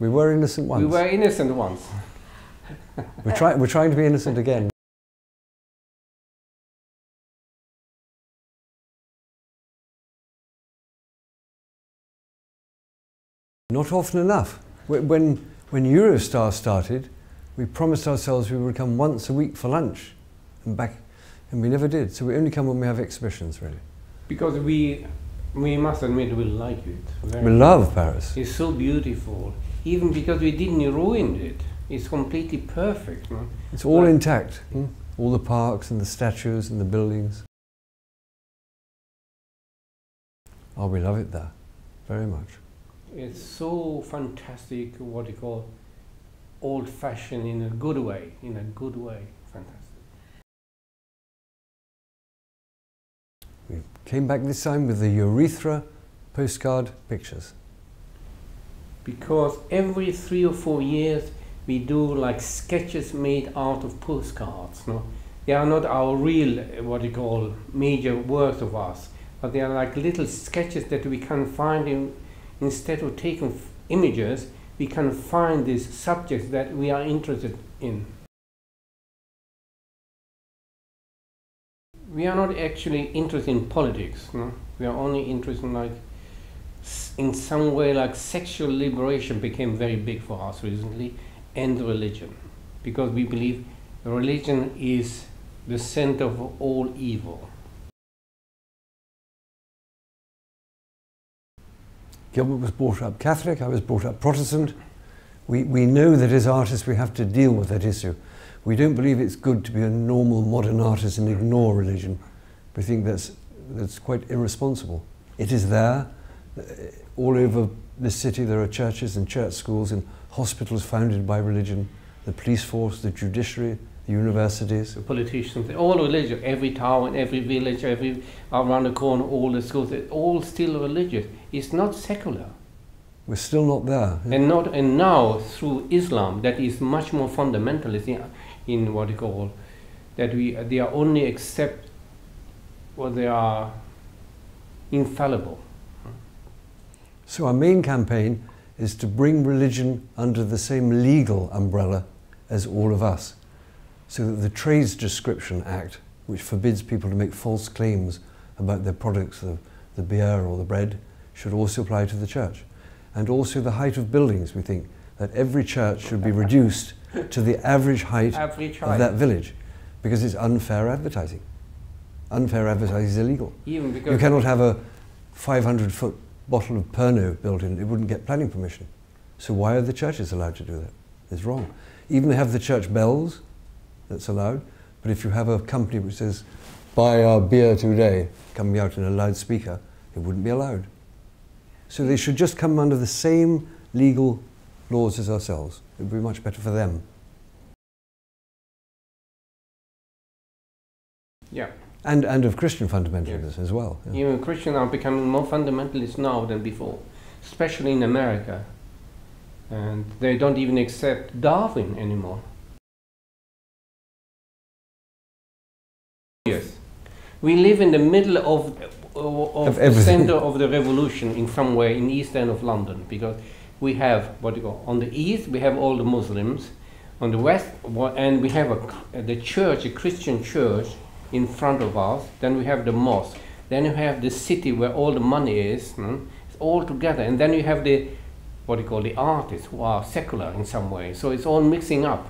We were innocent once. We were innocent once. We're trying to be innocent again. Not often enough. When Eurostar started, we promised ourselves we would come once a week for lunch and back, and we never did. So we only come when we have exhibitions, really. Because we must admit we like it. We love Paris. It's so beautiful. Even because we didn't ruin it. It's completely perfect. No? It's all intact. All the parks and the statues and the buildings. Oh, we love it there. Very much. It's so fantastic, what you call old-fashioned in a good way. In a good way. Fantastic. We came back this time with the urethra postcard pictures. Because every 3 or 4 years we do like sketches made out of postcards. No? They are not our real, what you call, major works of us, but they are like little sketches that we can find instead of taking images, we can find these subjects that we are interested in. We are not actually interested in politics. No? We are only interested in, like, in some way, like sexual liberation became very big for us recently, and religion, because we believe religion is the center of all evil. Gilbert was brought up Catholic, I was brought up Protestant. We know that as artists we have to deal with that issue. We don't believe it's good to be a normal modern artist and ignore religion. We think that's quite irresponsible. It is there. All over the city there are churches and church schools and hospitals founded by religion, the police force, the judiciary, the universities. The politicians, all religious, every town, every village, every around the corner, all the schools, it's all still religious. It's not secular. We're still not there. And now through Islam, that is much more fundamentalist in what you call, that they are only accept what they are infallible. So our main campaign is to bring religion under the same legal umbrella as all of us, so that the Trades Description Act, which forbids people to make false claims about their products, the beer or the bread, should also apply to the church. And also the height of buildings, we think that every church should be reduced to the average height of that village, because it's unfair advertising. Unfair advertising is illegal. Even because you cannot have a 500-foot bottle of Pernod built in, it wouldn't get planning permission. So why are the churches allowed to do that? It's wrong. Even they have the church bells, that's allowed, but if you have a company which says, buy our beer today, coming out in a loudspeaker, it wouldn't be allowed. So they should just come under the same legal laws as ourselves. It would be much better for them. Yeah. And of Christian fundamentalism as well. Yeah. Even Christians are becoming more fundamentalist now than before, especially in America. And they don't even accept Darwin anymore. Yes. We live in the middle of the center of the revolution in some way in East End of London, because we have what you call, on the east we have all the Muslims, on the west and we have the church, a Christian church in front of us, then we have the mosque, then you have the city where all the money is, it's all together, and then you have the what you call the artists who are secular in some way, so it's all mixing up.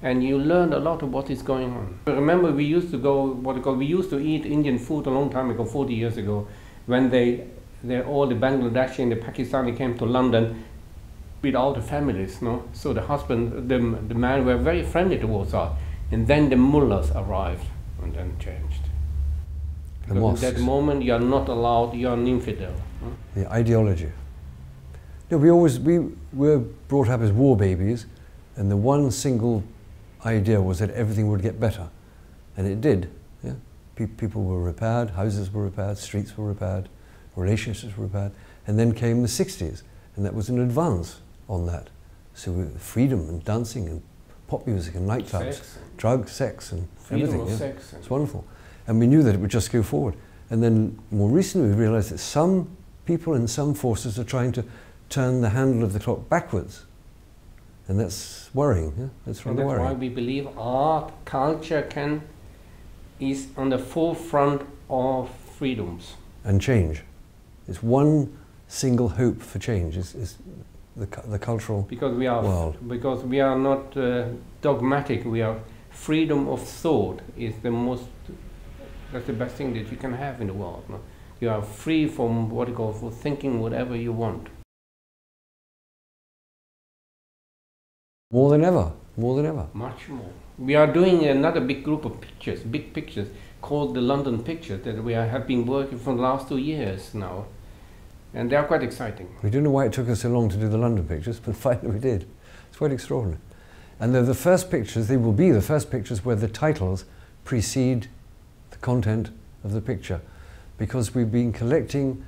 And you learn a lot of what is going on. I remember we used to go, we used to eat Indian food a long time ago, 40 years ago, when all the Bangladeshi and the Pakistani came to London without the families, no? So the husband, the man were very friendly towards us. And then the mullahs arrived and then changed. Because at that moment you are not allowed, you are an infidel. No? The ideology. No, we were brought up as war babies, and the one single idea was that everything would get better, and it did. Yeah? People were repaired, houses were repaired, streets were repaired, relationships were repaired, and then came the 60s, and that was an advance on that. So freedom and dancing and pop music and nightclubs, drugs, sex and everything. Yeah. Sex. It's wonderful. And we knew that it would just go forward. And then more recently we realized that some people and some forces are trying to turn the handle of the clock backwards. And that's worrying, yeah? That's rather worrying. That's why we believe art, culture is on the forefront of freedoms. And change. It's one single hope for change, is the cultural world. Because we are not dogmatic, we are freedom of thought is that's the best thing that you can have in the world. No? You are free from for thinking whatever you want. More than ever, more than ever. Much more. We are doing another big group of pictures, big pictures, called the London Pictures, that we have been working for the last 2 years now. And they are quite exciting. We don't know why it took us so long to do the London pictures, but finally we did. It's quite extraordinary. And they're the first pictures, they will be the first pictures where the titles precede the content of the picture. Because we've been collecting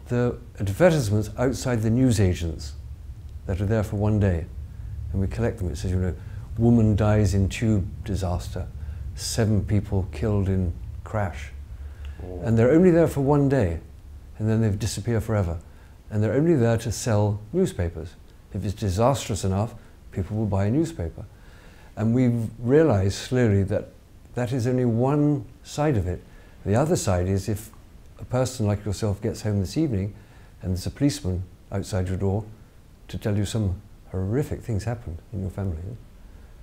the advertisements outside the newsagents that are there for one day. And we collect them. It says, you know, woman dies in tube disaster, 7 people killed in crash. Oh. And they're only there for one day, and then they disappear forever. And they're only there to sell newspapers. If it's disastrous enough, people will buy a newspaper. And we've realized slowly that that is only one side of it. The other side is if a person like yourself gets home this evening and there's a policeman outside your door to tell you some horrific things happened in your family.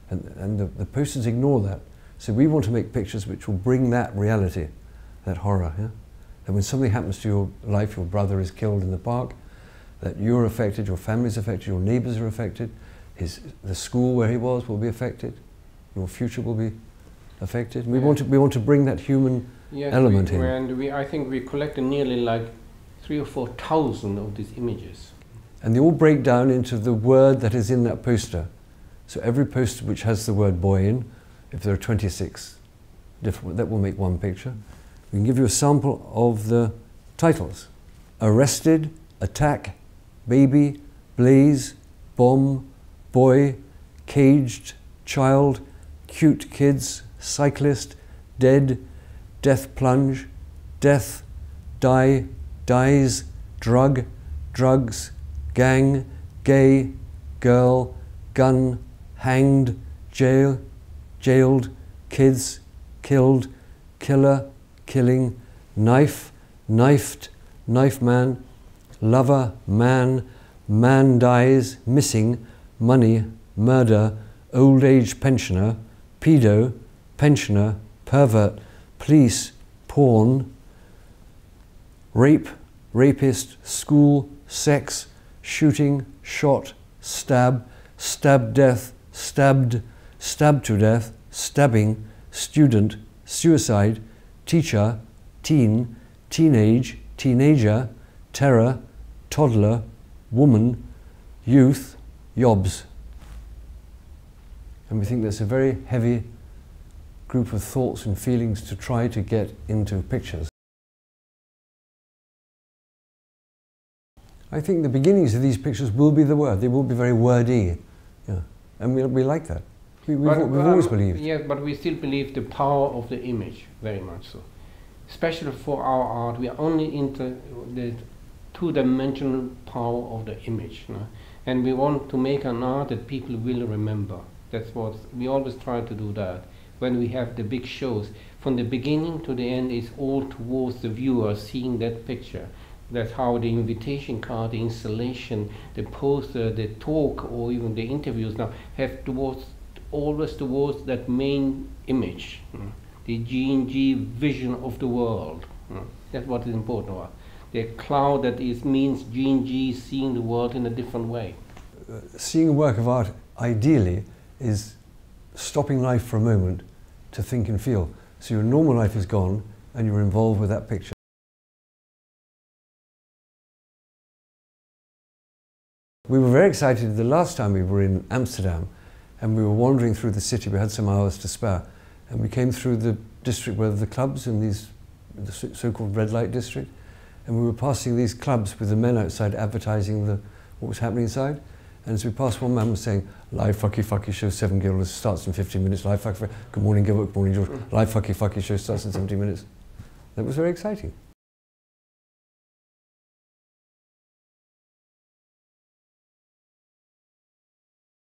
And the posters ignore that. So we want to make pictures which will bring that reality, that horror. Yeah? That when something happens to your life, your brother is killed in the park, that you're affected, your family's affected, your neighbours are affected, the school where he was will be affected, your future will be affected. We want to bring that human element in. And I think we collected nearly like 3,000 or 4,000 of these images. And they all break down into the word that is in that poster. So every poster which has the word boy in, if there are 26 different, that will make one picture. We can give you a sample of the titles. Arrested, Attack, Baby, Blaze, Bomb, Boy, Caged, Child, Cute Kids, Cyclist, Dead, Death Plunge, Death, Die, Dies, Drug, Drugs, Gang, Gay, Girl, Gun, Hanged, Jail, Jailed, Kids, Killed, Killer, Killing, Knife, Knifed, Knife Man, Lover, Man, Man Dies, Missing, Money, Murder, Old Age Pensioner, Pedo, Pensioner, Pervert, Police, Porn, Rape, Rapist, School, Sex, Shooting, Shot, Stab, Stab Death, Stabbed, Stabbed to Death, Stabbing, Student, Suicide, Teacher, Teen, Teenage, Teenager, Terror, Toddler, Woman, Youth, Yobs. And we think that's a very heavy group of thoughts and feelings to try to get into pictures. I think the beginnings of these pictures will be the word. They will be very wordy. Yeah. And we like that. We've always believed. Yes, but we still believe the power of the image, very much so. Especially for our art, we are only into the two-dimensional power of the image. No? And we want to make an art that people will remember. That's what we always try to do, that. When we have the big shows, from the beginning to the end is all towards the viewer seeing that picture. That's how the invitation card, the installation, the poster, the talk, or even the interviews now have always towards that main image, the G&G vision of the world. That's what is important. The cloud that means G&G seeing the world in a different way. Seeing a work of art, ideally, is stopping life for a moment to think and feel. So your normal life is gone and you're involved with that picture. We were very excited the last time we were in Amsterdam and we were wandering through the city. We had some hours to spare and we came through the district where the clubs and the so-called red light district, and we were passing these clubs with the men outside advertising what was happening inside. And as we passed, one man was saying, live fucky fucky show 7 guilders, starts in 15 minutes, live fucky, good morning Gilbert, good morning George, live fucky fucky show starts in 17 minutes. That was very exciting.